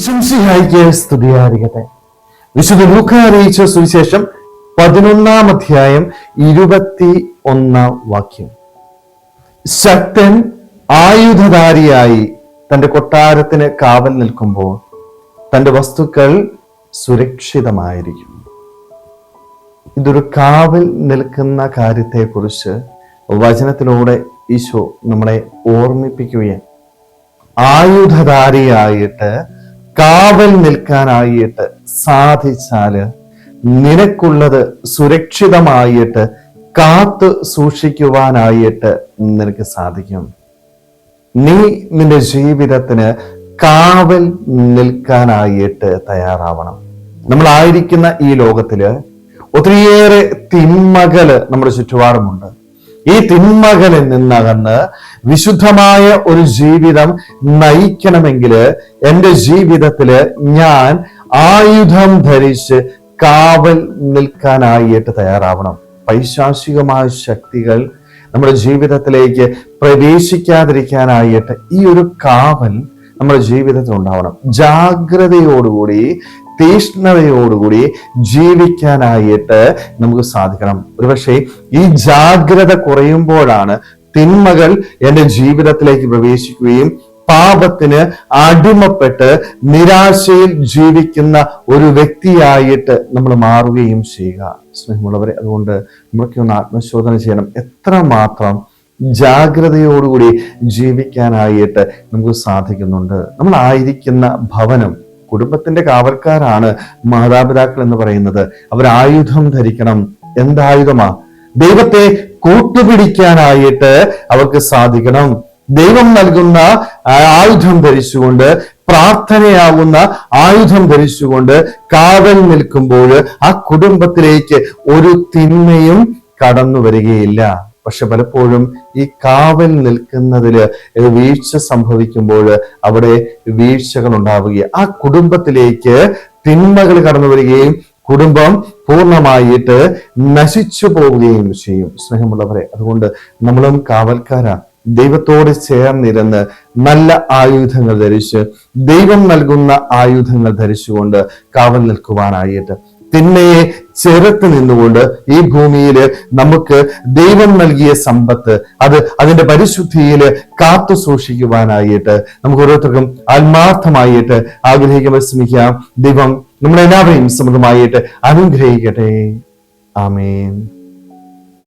ഈശോമിശിഹായ്ക്ക് സ്തുതിയായിരിക്കട്ടെ. വിശുദ്ധ ലൂക്കാ അറിയിച്ച സുവിശേഷം 11-ാം അധ്യായം 21-ാം വാക്യം. ശക്തൻ ആയുധധാരിയായി തന്റെ കൊട്ടാരത്തിന് കാവൽ നിൽക്കുമ്പോൾ തന്റെ വസ്തുക്കൾ സുരക്ഷിതമായിരിക്കും. ഇതൊരു കാവൽ നിൽക്കുന്ന കാര്യത്തെക്കുറിച്ച് വചനത്തിലൂടെ ഈശോ നമ്മളെ ഓർമ്മിപ്പിക്കുകയാണ്. ആയുധധാരിയായിട്ട് കാവൽ നിൽക്കാനായിട്ട് സാധിച്ചാല് നിനക്കുള്ളത് സുരക്ഷിതമായിട്ട് കാത്തു സൂക്ഷിക്കുവാനായിട്ട് നിനക്ക് സാധിക്കും. നീ നിന്റെ ജീവിതത്തിന് കാവൽ നിൽക്കാനായിട്ട് തയ്യാറാവണം. നമ്മളായിരിക്കുന്ന ഈ ലോകത്തില് ഒത്തിരിയേറെ തിന്മകള് നമ്മുടെ ചുറ്റുപാടുമുണ്ട്. ഈ തിന്മകളിൽ നിന്നകന്ന് വിശുദ്ധമായ ഒരു ജീവിതം നയിക്കണമെങ്കിൽ എൻ്റെ ജീവിതത്തില് ഞാൻ ആയുധം ധരിച്ച് കാവൽ നിൽക്കാനായിട്ട് തയ്യാറാവണം. പൈശാചികമായ ശക്തികൾ നമ്മുടെ ജീവിതത്തിലേക്ക് പ്രവേശിക്കാതിരിക്കാനായിട്ട് ഈ ഒരു കാവൽ നമ്മുടെ ജീവിതത്തിൽ ഉണ്ടാവണം. ജാഗ്രതയോടുകൂടി തീഷ്ണതയോടുകൂടി ജീവിക്കാനായിട്ട് നമുക്ക് സാധിക്കണം. ഒരുപക്ഷെ ഈ ജാഗ്രത കുറയുമ്പോഴാണ് തിന്മകൾ എൻ്റെ ജീവിതത്തിലേക്ക് പ്രവേശിക്കുകയും പാപത്തിന് അടിമപ്പെട്ട് നിരാശയിൽ ജീവിക്കുന്ന ഒരു വ്യക്തിയായിട്ട് നമ്മൾ മാറുകയും ചെയ്യുക. സ്നേഹമുള്ളവരെ, അതുകൊണ്ട് നമ്മളൊക്കെ ഒന്ന് ആത്മശോധന ചെയ്യണം. എത്രമാത്രം ജാഗ്രതയോടുകൂടി ജീവിക്കാനായിട്ട് നമുക്ക് സാധിക്കുന്നുണ്ട്. നമ്മളായിരിക്കുന്ന ഭവനം, കുടുംബത്തിന്റെ കാവൽക്കാരാണ് മാതാപിതാക്കൾ എന്ന് പറയുന്നത്. അവർ ആയുധം ധരിക്കണം. എന്തായുധമാ? ദൈവത്തെ കൂട്ടുപിടിക്കാനായിട്ട് അവർക്ക് സാധിക്കണം. ദൈവം നൽകുന്ന ആയുധം ധരിച്ചുകൊണ്ട്, പ്രാർത്ഥനയാകുന്ന ആയുധം ധരിച്ചുകൊണ്ട് കാവൽ നിൽക്കുമ്പോൾ ആ കുടുംബത്തിലേക്ക് ഒരു തിന്മയും കടന്നു വരികയില്ല. പക്ഷെ പലപ്പോഴും ഈ കാവൽ നിൽക്കുന്നതില് വീഴ്ച സംഭവിക്കുമ്പോൾ അവിടെ വീഴ്ചകൾ ഉണ്ടാവുകയും ആ കുടുംബത്തിലേക്ക് തിന്മകൾ കടന്നു വരികയും കുടുംബം പൂർണ്ണമായിട്ട് നശിച്ചു പോവുകയും ചെയ്യും. സ്നേഹമുള്ളവരെ, അതുകൊണ്ട് നമ്മളും കാവൽക്കാരാ. ദൈവത്തോട് ചേർന്നിരുന്ന് നല്ല ആയുധങ്ങൾ ധരിച്ച്, ദൈവം നൽകുന്ന ആയുധങ്ങൾ ധരിച്ചുകൊണ്ട് കാവൽ നിൽക്കുവാനായിട്ട്, തിന്മയെ ചെറുത്ത് നിന്നുകൊണ്ട് ഈ ഭൂമിയിൽ നമുക്ക് ദൈവം നൽകിയ സമ്പത്ത് അതിന്റെ പരിശുദ്ധിയില് കാത്തു സൂക്ഷിക്കുവാനായിട്ട് നമുക്ക് ഓരോരുത്തർക്കും ആത്മാർത്ഥമായിട്ട് ആഗ്രഹിക്കാൻ ശ്രമിക്കാം. ദൈവം നമ്മളെല്ലാവരെയും സമൃദ്ധമായിട്ട് അനുഗ്രഹിക്കട്ടെ. ആമേൻ.